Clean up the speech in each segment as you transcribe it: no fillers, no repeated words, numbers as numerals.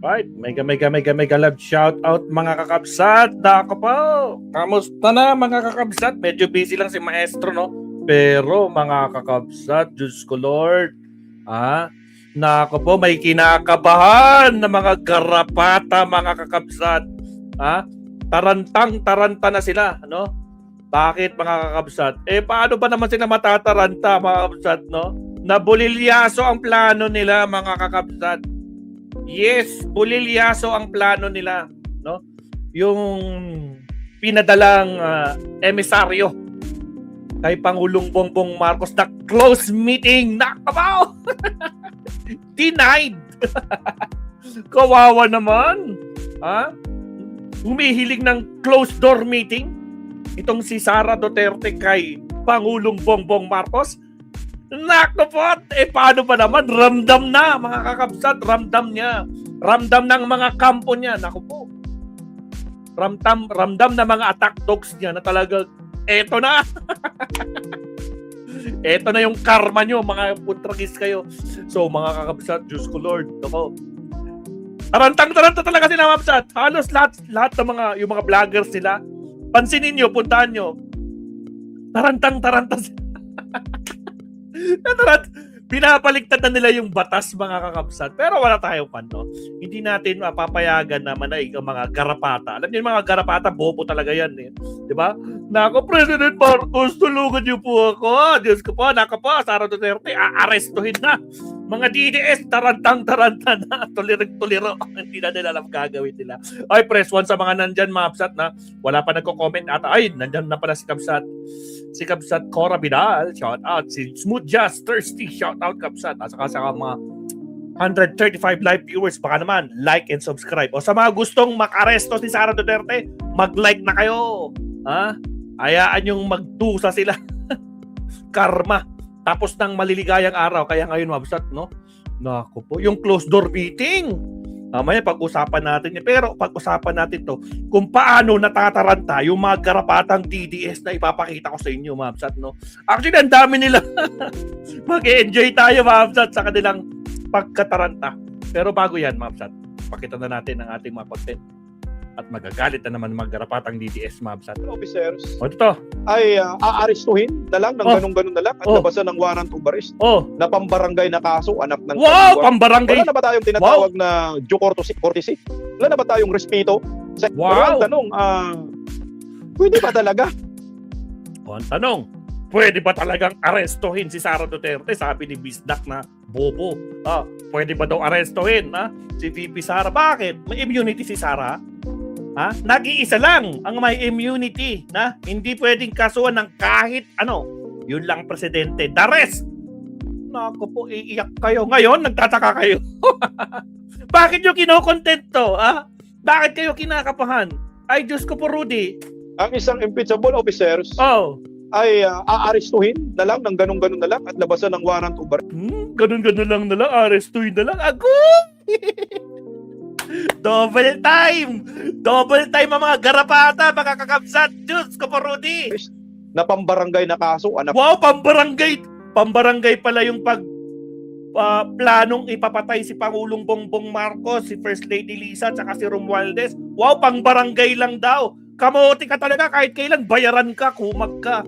Right, mega love shout out mga kakabsat. Dako po. Kamusta na mga kakabsat? Medyo busy lang si maestro, no? Pero mga kakabsat, Diyos ko Lord, nako po, may kinakabahan na mga garapata mga kakabsat. Tarantang-taranta na sila, no? Bakit mga kakabsat? Paano ba naman sila matataranta mga kakabsat, no? Nabulilyaso ang plano nila mga kakabsat. Yes, bulilyaso ang plano nila, no? Yung pinadalang emisaryo kay Pangulong Bongbong Marcos na close meeting, nakabaw! Denied! Kawawa naman! Humihiling ng closed door meeting itong si Sara Duterte kay Pangulong Bongbong Marcos. Nako po, paano pa naman? Ramdam na, mga kakabsat, ramdam niya. Ramdam ng mga kampo niya. Nako po. Ramdam na mga attack dogs niya na talaga, eto na. Eto na yung karma nyo, mga putragis kayo. So, mga kakabsat, Diyos ko Lord, nako. Tarantang-taranta talaga sila, mga kakabsat. Halos lahat ng yung mga vloggers nila, pansinin nyo, puntahan nyo. Tarantang-taranta sila. Pinapaligtad na nila yung batas mga kakabsat. Pero wala tayong pano. Hindi natin mapapayagan na manaig ang mga garapata. Alam niyo yung mga garapata, bobo talaga yan eh. Diba? Nako, President Marcos, tulungan niyo po ako. Diyos ko po, nako po, Sara Duterte, aarestuhin na. Mga DDS, tarantang-taranta na. Tuliro. Hindi na nila alam gagawin nila. Ay, press 1 sa mga nandyan, mga kapsat na wala pa nagko-comment ata. Ay, nandyan na pala si kapsat. Si Kapsat Cora Vidal, shout out. Si Smooth Just Thirsty, shout out Kapsat. At saka sa mga 135 live viewers, baka naman like and subscribe. O sa mga gustong makaresto si Sara Duterte, mag-like na kayo. Hayaan yung magdusa sila. Karma. Tapos ng maliligayang araw. Kaya ngayon, mabsat, no? Naku po. Yung closed door meeting. Mamaya pag-usapan natin yun. Pero pag-usapan natin to kung paano natataranta yung mga garapatang DDS na ipapakita ko sa inyo, mabsat, no? Actually, ang dami nila. Mag-enjoy tayo, mabsat, sa kanilang pagkataranta. Pero bago yan, mabsat, pakita na natin ang ating mga content. At magagalit na naman mga garapatang DDS, mabsat. Officers O, ito. ay aarestuhin na lang ng ganun-ganun na lang at labasan ng warrant of arrest na pambarangay na kaso, anak ng wow, kaliwa. pambarangay. Wala na ba tayong tinatawag na due courtesy? Wala na ba tayong respeto? Wow. Pero ang tanong, pwede ba talaga? O, ang tanong, pwede ba talagang arestuhin si Sara Duterte? Sabi ni Bisdak na bobo. Pwede ba daw arestuhin si VP Sara? Bakit? May immunity si Sara? Nag-iisa lang ang may immunity na hindi pwedeng kasuhan ng kahit ano. Yun lang presidente. The rest! Naku po, iiyak kayo. Ngayon, nagtataka kayo. Bakit nyo kinokontent to? Bakit kayo kinakapahan? Ay, Diyos ko po, Rudy. Ang isang impeachable officers ay aarestuhin na lang ng ganun-ganun na lang at labasan ng warrant of arrest. Ganun-ganun lang na lang, arestuhin na lang. Ako! Double time ang mga garapata, mga kakabsat. Diyos ko po, Rudy. Na pambarangay na kaso, anak. Wow, pambarangay pala yung planong ipapatay si Pangulong Bongbong Marcos, si First Lady Lisa, at saka si Romualdez. Wow, pambarangay lang daw. Kamote ka talaga, kahit kailan bayaran ka, kumag ka.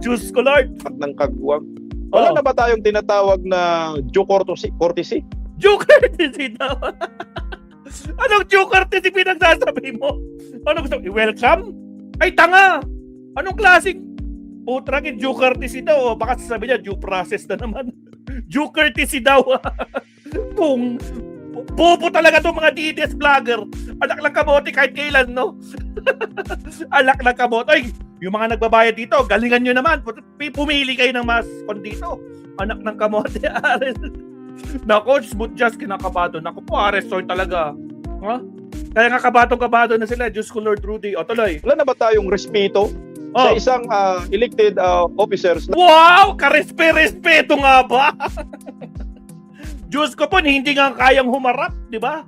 Diyos ko, Lord. At ng kagwang. Wala na ba tayong tinatawag na due courtesy? Due courtesy daw. Anong due courtesy pinagsasabi mo? Ano gusto mo? Welcome? Ay, tanga! Anong klaseng putragin due courtesy daw? Baka sasabi niya, due process na naman. Due courtesy daw. Kung bobo talaga itong mga DDS vlogger. Alak lang kamote kahit kailan, no? Alak lang kamote. Ay, yung mga nagbabayad dito, galingan nyo naman. Pumili kayo ng mas dito. Anak ng kamote. Nako, Smooth Just, kinakabado. Nako po, arestoy talaga. Kaya nga kabado na sila. Diyos ko, Lord Rudy. O, tuloy. Wala na ba tayong respeto sa isang elected officers? Wow! Karespeto nga ba? Diyos ko po, hindi nga kayang humarap, di ba?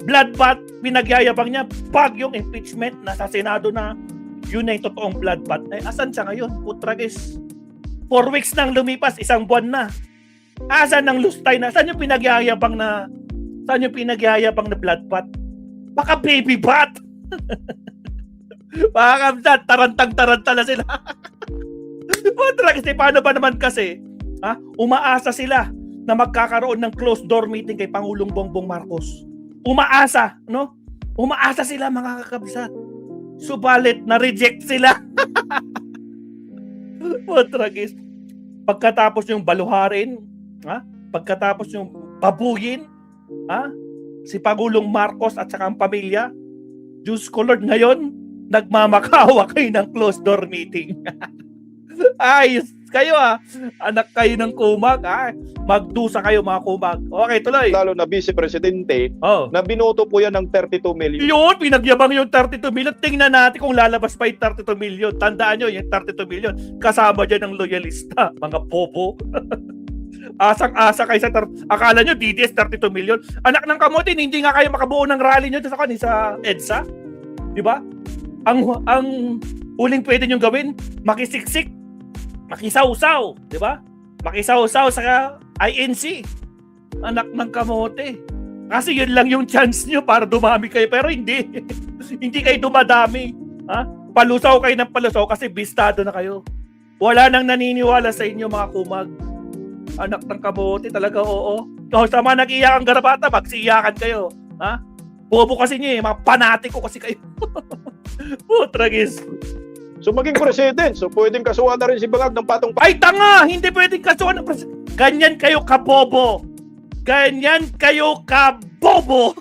Bloodbath, pinagyayabang niya. Pag yung impeachment nasa Senado na, yun na yung totoong bloodbath. Asan siya ngayon? Putragis. 4 weeks nang lumipas, 1 buwan na. Asan ng lustay na? Saan yung pinagyayabang na Saan yung pinagyayabang na blood pot? Baka baby bat! Mga kabsat, tarantang-taranta na sila. Kasi paano ba naman kasi, umaasa sila na magkakaroon ng closed door meeting kay Pangulong Bongbong Marcos. Umaasa, no? Umaasa sila mga kakabsat. Subalit, na-reject sila. Tragis. Pagkatapos yung baluharin, pagkatapos yung babuyin, si Pangulong Marcos at saka ang pamilya, Diyos ko Lord, ngayon, nagmamakawa kayo ng closed door meeting. Ayos kayo anak kayo ng kumag, magdusa kayo mga kumag. Okay, tuloy. Lalo na Vice Presidente, na binoto po yan ng 32 million. Yun, pinagyabang yung 32 million. Tingnan natin kung lalabas pa yung 32 million. Tandaan nyo, yung 32 million, kasama dyan ng loyalista, mga bobo. Asang-asa kayo sa akala nyo, DDS 32 million. Anak ng kamotin, hindi nga kayo makabuo ng rally nyo sa EDSA. Diba? Ang huling pwede nyo gawin, makisiksik, makisawsaw, di ba? Makisawsaw sa INC. Anak ng kamote. Kasi yun lang yung chance nyo para dumami kayo. Pero hindi. Hindi kayo dumadami. Palusaw kayo ng palusaw kasi bistado na kayo. Wala nang naniniwala sa inyo mga kumag. Anak ng kamote talaga, oo. Sa mga nag-iyak ang garapata, magsiiyakan kayo. Bobo kasi nyo mga panatiko kasi kayo. Tragis. So maging president, so pwedeng kasuhan na rin si Bangag ng patong. Ay tanga! Hindi pwedeng kasuhan ng president. Ganyan kayo kabobo. Ganyan kayo kabobo.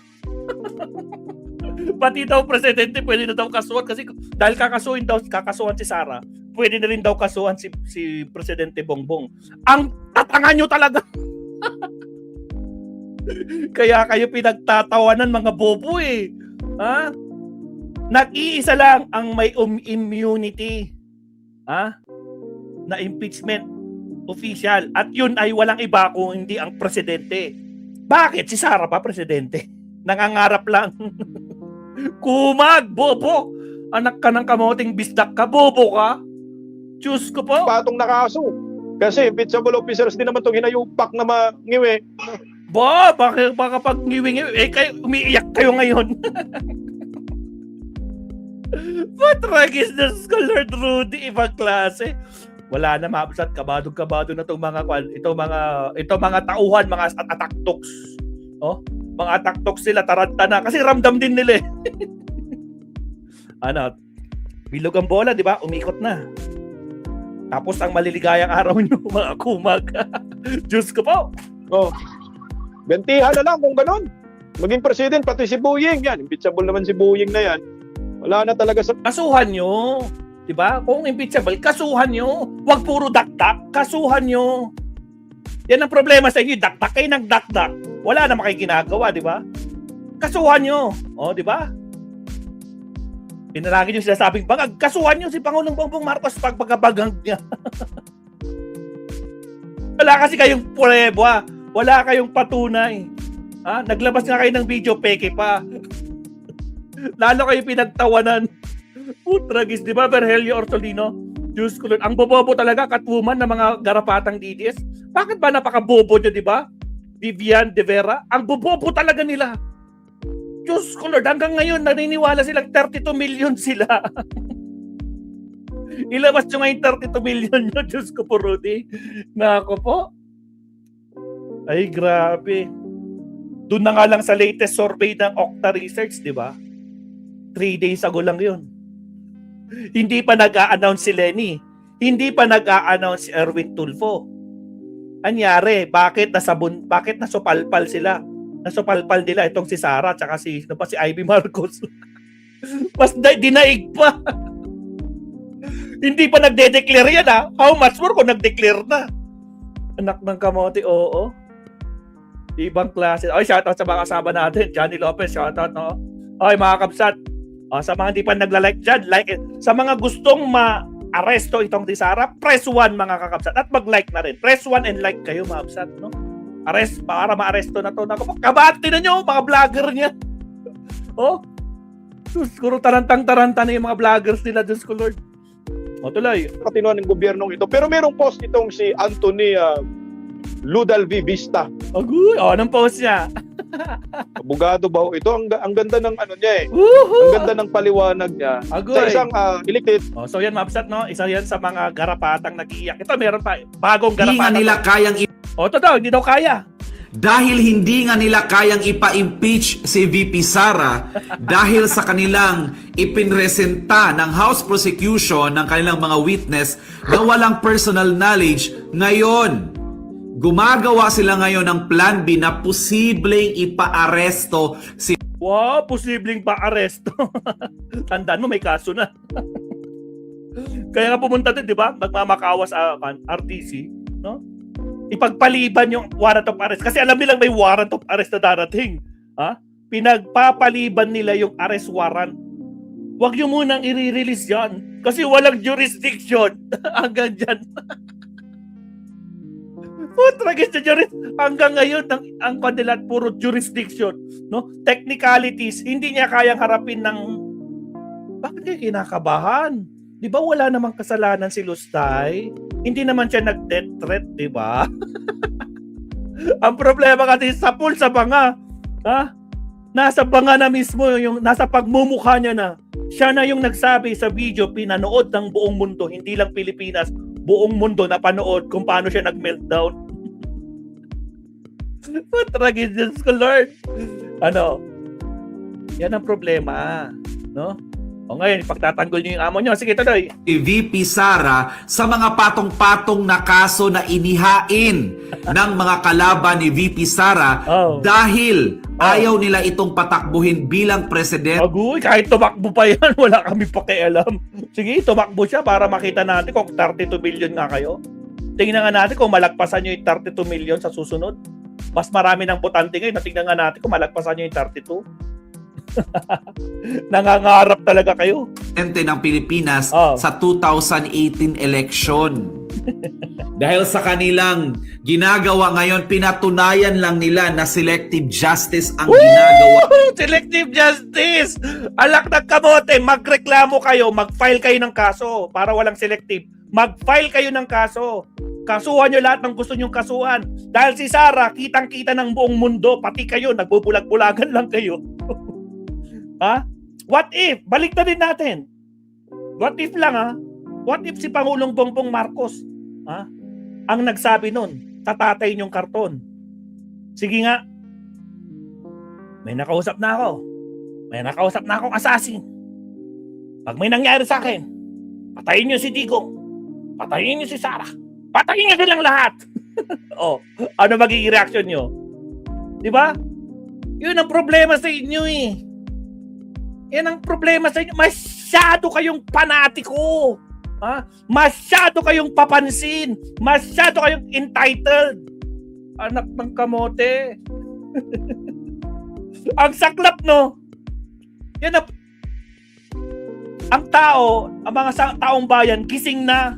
Pati daw presidente pwede na daw kasuhan kasi dahil kakasuhan si Sara, pwede na rin daw kasuhan si Presidente Bongbong. Ang tatanga nyo talaga. Kaya kayo pinagtatawanan mga bobo Nag-iisa lang ang may immunity na impeachment official at yun ay walang iba kung hindi ang presidente. Bakit? Si Sara pa presidente. Nangangarap lang. Kumag, bobo. Anak ka ng kamoting bisdak ka, bobo ka. Diyos ko po. Patong nakaso. Kasi impeachable officers din naman itong hinayupak na mangiwi. Baka pag ngiwi-ngiwi, kayo, umiiyak kayo ngayon. Patragis na Lord Rudy, ibang klase. Wala na mabsat, kabado-kabado na itong mga tauhan, mga attack talks. Mga attack talks sila, taranta na. Kasi ramdam din nila bilog ang bola, di ba? Umikot na. Tapos ang maliligayang araw nyo, mga kumag. Diyos ko po. Bentihan na lang kung ganun. Maging president, pati si Buying yan. Impeachable naman si Buying na yan. Wala na talaga sa... Kasuhan nyo. Diba? Kung impeachable, kasuhan nyo. Huwag puro dakdak. Kasuhan nyo. Yan ang problema sa inyo. Dakdak kayo ng dakdak. Wala naman kayo ginagawa, diba? Kasuhan nyo. Diba? Pinalagi nyo sinasabing bangag. Kasuhan nyo si Pangulong Bongbong Marcos pagpagkabagang niya. Wala kasi kayong prueba. Wala kayong patunay. Naglabas nga kayo ng video, peke pa. Lalo kayo pinagtawanan. Tragis, di ba, Virgilio Orsolino? Diyos ko, ang bobobo talaga, Catwoman ng mga garapatang DDS. Bakit ba napaka-bobo nyo, di ba? Vivian De Vera, ang bobobo talaga nila. Diyos ko, Lord, hanggang ngayon, naniniwala silang 32 million sila. Ilabas nyo ngayon 32 million nyo, Diyos ko po, Rudy. Nako po. Ay, grabe. Doon na nga lang sa latest survey ng Okta Research, di ba? 3 days ago lang yun. Hindi pa nag-a-announce si Lenny. Hindi pa nag-a-announce si Erwin Tulfo. Anyari, bakit nasupalpal sila? Nasupalpal nila itong si Sara at si Ivy Marcos. Mas dinaig pa. Hindi pa nagde-declare yan How much more kung nag-declare na? Anak ng kamote, oo. Ibang klase. Ay, shoutout sa mga kasama natin. Johnny Lopez, shoutout, no? Okay, mga kapsat. Sa mga hindi pa nagla-like dyan, like it. Sa mga gustong ma-aresto itong si Sara, press 1 mga kakapsat. At mag-like na rin. Press 1 and like kayo mga kapsat, no? Arrest, para ma-aresto na to. Kabati na nyo, mga vlogger niya. Siguro tarantang-taranta na yung mga vloggers nila, Diyos ko Lord. Tuloy. Katinuan ng gobyernong ito. Pero merong post itong si Anthony Ludal V. Vista. Agoy, anong post niya? Abogado ba ho ito? Ang ganda ng ano niya eh. Woohoo! Ang ganda ng paliwanag niya. Sa Agoy. isang elected. Oh, so yan, Mapsat, no? Isa yan sa mga garapatang nag-iiyak. Ito, meron pa. Bagong Hindi nga garapata. nila kayang O, ito daw, hindi daw kaya. dahil hindi nga nila kayang ipa-impeach si VP Sara dahil sa kanilang ipinresenta ng House Prosecution ng kanilang mga witness na walang personal knowledge. Ngayon, gumagawa sila ngayon ng Plan B na posibleng ipa-aresto si Wow, posibleng pa-aresto. Tandaan mo, may kaso na. Kaya nga pumunta din, di ba? Magmamakawas RTC, no? Ipagpaliban yung warrant of arrest. Kasi alam nilang may warrant of arrest na darating. Ha? Pinagpapaliban nila yung arrest warrant. Huwag nyo munang i-release yan. Kasi walang jurisdiction. Hanggang dyan. Tragis na jurisdiction. Hanggang ngayon, ang kanila puro jurisdiction. No? Technicalities. Hindi niya kayang harapin ng... Bakit kayo kinakabahan? Di ba wala namang kasalanan si Lustay? Hindi naman siya nag-death threat, di ba? Ang problema kasi sa pool, sa banga. Ha? Nasa banga na mismo, yung nasa pagmumukha niya na. Siya na yung nagsabi sa video, pinanood ng buong mundo, hindi lang Pilipinas, buong mundo na panood kung paano siya nag-meltdown. What tragedies ko, Lord? Ano? Yan ang problema. No? O ngayon, ipagtatanggol niyo yung amo niyo. Sige, tuloy. VP Sara sa mga patong-patong na kaso na inihain ng mga kalaban ni VP Sara dahil ayaw nila itong patakbuhin bilang presidente. Agoy, kahit tumakbo pa yan, wala kami pakialam. Sige, tumakbo siya para makita natin kung 32 million nga kayo. Tingnan nga natin kung malagpasan nyo yung 32 million sa susunod. Mas marami ng botante ngayon. Tingnan nga natin kung malagpasan nyo yung 32. Nangangarap talaga kayo. Ng Pilipinas sa 2018 election. Dahil sa kanilang ginagawa ngayon, pinatunayan lang nila na selective justice ang ginagawa. Selective justice! Alak ng kamote, magreklamo kayo, mag-file kayo ng kaso para walang selective. Mag-file kayo ng kaso. Kasuhan nyo lahat ng gusto nyong kasuhan. Dahil si Sara, kitang-kita ng buong mundo, pati kayo, nagbubulag-bulagan lang kayo. Ha? What if? Balik na din natin. What if lang ha? What if si Pangulong Bongbong Marcos ang nagsabi nun, tatatay yung karton. Sige nga. May nakausap na ako. May nakausap na akong assassin. Pag may nangyari sa akin, patayin niyo si Digong. Patayin niyo si Sara. Patayin niyo silang lahat. Ano magiging reaction niyo? Di ba? Yun ang problema sa inyo eh. Yan ang problema sa inyo. Masyado kayong panatiko. Ha? Masyado kayong papansin. Masyado kayong entitled. Anak ng kamote. Ang saklap, no? Yan ang tao, ang mga taong bayan, gising na.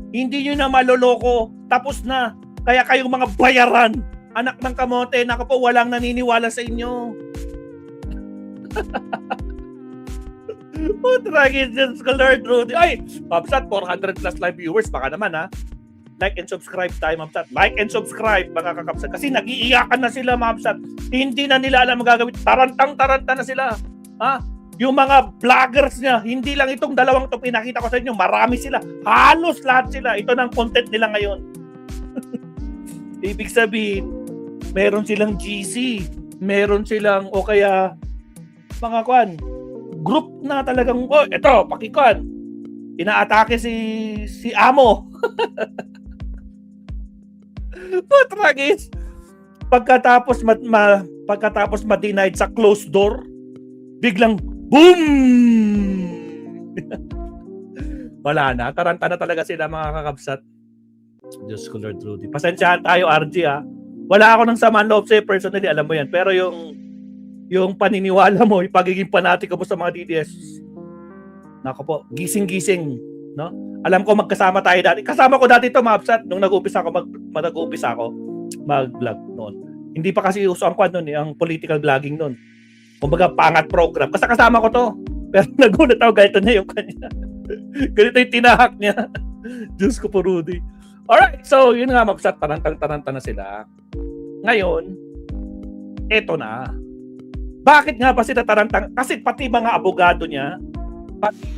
Hindi nyo na maloloko. Tapos na. Kaya kayong mga bayaran. Anak ng kamote, naku po, walang naniniwala sa inyo. Oh, tragedies ko, Lord Rudy. Ay, Mapsat, 400 plus live viewers. Baka naman, ha? Like and subscribe tayo, Mapsat. Like and subscribe, mga kakapsat. Kasi nag-iiyakan na sila, Mapsat. Hindi na nila alam magagawin. Tarantang-taranta na sila. Ha? Yung mga vloggers niya, hindi lang itong dalawang to pinakita ko sa inyo. Marami sila. Halos lahat sila. Ito ng content nila ngayon. Ibig sabihin, meron silang GC. Meron silang, o kaya, mga kwan, group na talagang, eto, pakikuan. Inaatake si Amo. Tragis. Pagkatapos ma-denied sa closed door, biglang boom! Wala na. Taranta na talaga sila, mga kakabsat. Diyos ko, Lord Rudy. Pasensyahan tayo, RG, ha. Wala ako ng samaan loob sa'yo personally, alam mo yan. Pero yung paniniwala mo, yung pagiging panatiko mo sa mga DDS, nako po, gising-gising, no? Alam ko magkasama tayo dati. Kasama ko dati to, Mapsat, nung nag-uumpisa ako mag-vlog noon. Hindi pa kasi uso ang kwan noon, ang political vlogging noon. Kumbaga, pangat program. Kasi kasama ko to. Pero nagulat ako, ganito na yung kanya. Ganito yung tinahak niya. Diyos ko po, Rudy. Alright, so yun nga, Mapsat, tarantang-taranta na sila. Ngayon, eto na. Bakit nga ba si tatarantang? Kasi pati mga abogado niya, pati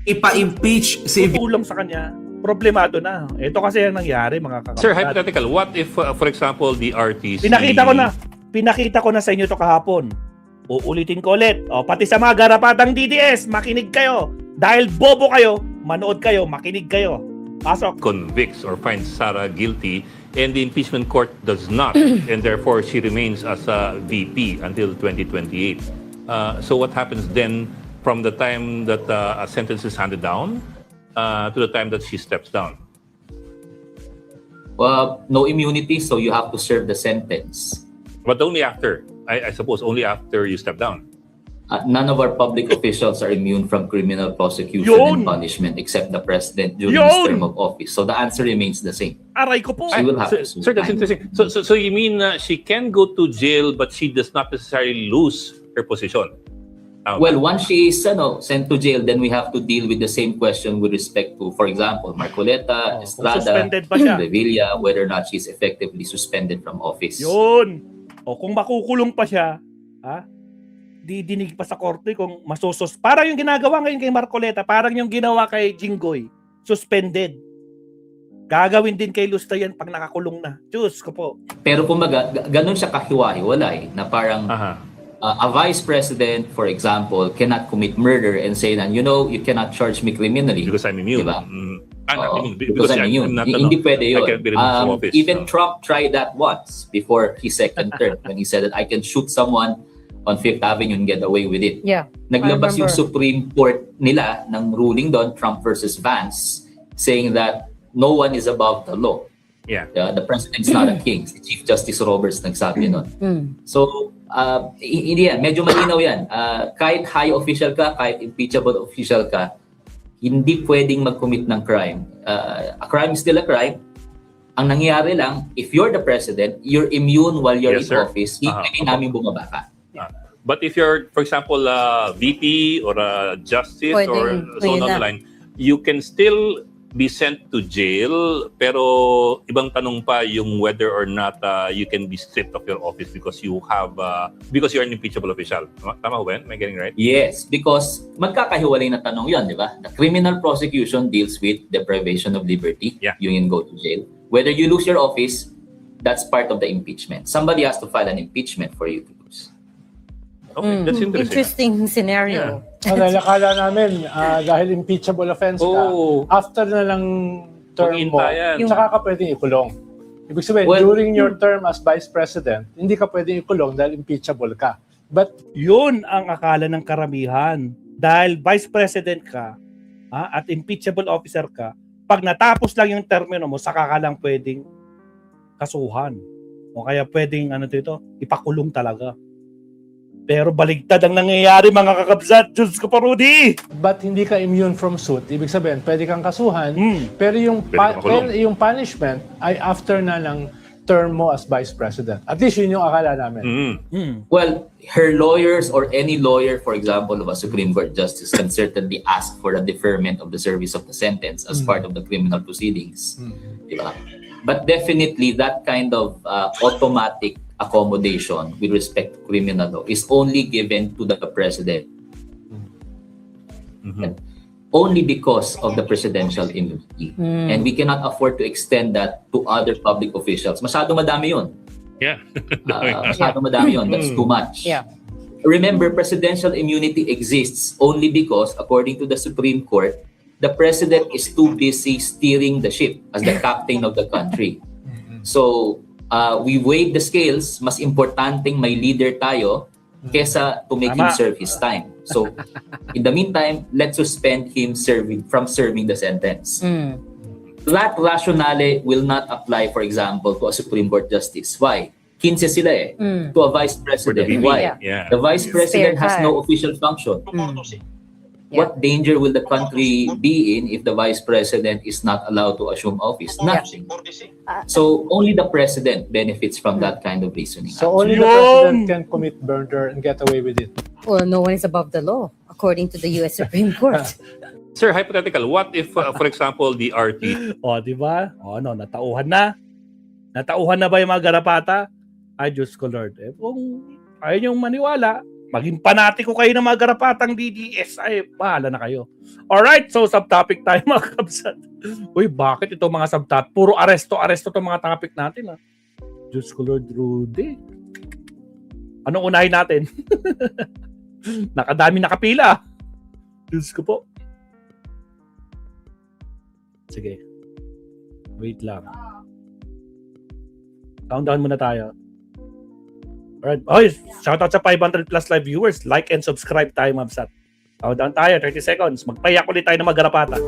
Ipa-impeach si tulong sa kanya, problemado na. Ito kasi ang nangyari, mga kakapatid. Sir, hypothetical, what if, for example, the RTC... Pinakita ko na sa inyo to kahapon. Uulitin ko ulit. O, pati sa mga garapatang DDS, makinig kayo. Dahil bobo kayo, manood kayo, makinig kayo. Pasok. convicts or finds Sara guilty and the impeachment court does not and therefore she remains as a VP until 2028. So what happens then from the time that a sentence is handed down to the time that she steps down? Well, no immunity, so you have to serve the sentence. But only after, I suppose, only after you step down. None of our public officials are immune from criminal prosecution Yun! and punishment except the president during Yun! his term of office. So the answer remains the same. Aray ko po. She will have to Sir, that's serve. interesting. So you mean she can go to jail but she does not necessarily lose her position? Well, once she is sent to jail, then we have to deal with the same question with respect to, for example, Marcoleta, Kung Estrada, suspended ba siya? Revilla, whether or not she's effectively suspended from office. Yun. O kung makukulong pa siya, didinig pa sa korte kung masusos. Parang yung ginagawa ngayon kay Marcoleta, parang yung ginawa kay Jinggoy, suspended. Gagawin din kay Lusta yan pag nakakulong na. Diyos ko po. Pero kumbaga, ganun siya kahiwa-hiwalay na parang a vice president, for example, cannot commit murder and say that, you cannot charge me criminally. Because I'm immune. Diba? Because I'm immune. not, Hindi pwede I yun. can't be removed from office. Even Trump tried that once before his second term when he said that I can shoot someone on Fifth Avenue and get away with it. Yeah. Naglabas I yung remember. Supreme Court nila ng ruling doon, Trump versus Vance, saying that no one is above the law. Yeah. The president's not a king. Si Chief Justice Roberts nagsabi nun. So, hindi yan. Medyo malinaw yan. Kahit high official ka, kahit impeachable official ka, hindi pwedeng mag-commit ng crime. A crime is still a crime. Ang nangyayari lang, if you're the president, you're immune while you're Yes, in sir. office. Hindi namin bumaba ka. But if you're, for example, a VP or a justice or so on Pwede the na. line, you can still be sent to jail, pero ibang tanong pa yung whether or not you can be stripped of your office because you have because you're an impeachable official. Tama ba? Am I getting right? Yes, because magkakahiwalay na tanong yun, di ba? The criminal prosecution deals with deprivation of liberty. Yeah. You can go to jail. Whether you lose your office, that's part of the impeachment. Somebody has to file an impeachment for you to lose. Okay, that's interesting. Interesting scenario. Dahil akala namin, dahil impeachable offense ka, after na lang term mo, Mag-intayan. tsaka ka pwedeng ikulong. Ibig sabihin, Well, during your term as Vice President, hindi ka pwedeng ikulong dahil impeachable ka. But Yun ang akala ng karamihan. Dahil Vice President ka at impeachable officer ka, pag natapos lang yung termino mo, saka ka lang pwedeng kasuhan. O kaya pwedeng ipakulong talaga. Pero baligtad ang nangyayari, mga kakabsat. Diyos ko pa, Rudy! but hindi ka immune from suit. Ibig sabihin, pwede kang kasuhan, pero yung Pwede kang makulong. pero yung punishment ay after na lang term mo as Vice President. At least yun yung akala namin. Well, her lawyers or any lawyer, for example, of a Supreme Court justice can certainly ask for a deferment of the service of the sentence as part of the criminal proceedings. Diba? But definitely, that kind of automatic accommodation with respect to criminal law is only given to the president. Only because of the presidential immunity. And we cannot afford to extend that to other public officials. Masyado madami yun. Yeah. Masyado madami yun. That's too much. Yeah. Remember, presidential immunity exists only because, according to the Supreme Court, the president is too busy steering the ship as the captain of the country. So, we weighed the scales. Mas importanteng may leader tayo kesa to make him Tama. serve his time. So, in the meantime, let's suspend him from serving the sentence. That rationale will not apply, for example, to a Supreme Court justice. Why? 15 sila eh. To a vice For the president. VP. Why? Yeah. The vice president has time. no official function. What danger will the country be in if the vice president is not allowed to assume office? Nothing. So only the president benefits from that kind of reasoning. So only the Yun! President can commit murder and get away with it. Well, no one is above the law, according to the U.S. Supreme Court. Sir, hypothetical, what if, for example, the RT O, di ba? O, natauhan na. Natauhan na ba yung mga garapata? Ay, Diyos ko Lord. Kung ayaw niyong maniwala, maging panatiko kayo ng mga garapatang DDS, ay, bahala na kayo. Alright, so subtopic tayo mga kabsat. Uy, bakit ito mga subtopic? Puro aresto itong mga topic natin. Diyos ko Lord, Rudy. Anong unahin natin? Nakadami nakapila. Diyos ko po. Sige. Wait lang. Countdown muna tayo. Alright. Oy, shoutout sa 500 plus live viewers. Like and subscribe tayo, Mabsat. Countdown tayo, 30 seconds. Magpayak ulit tayo ng mga garapata.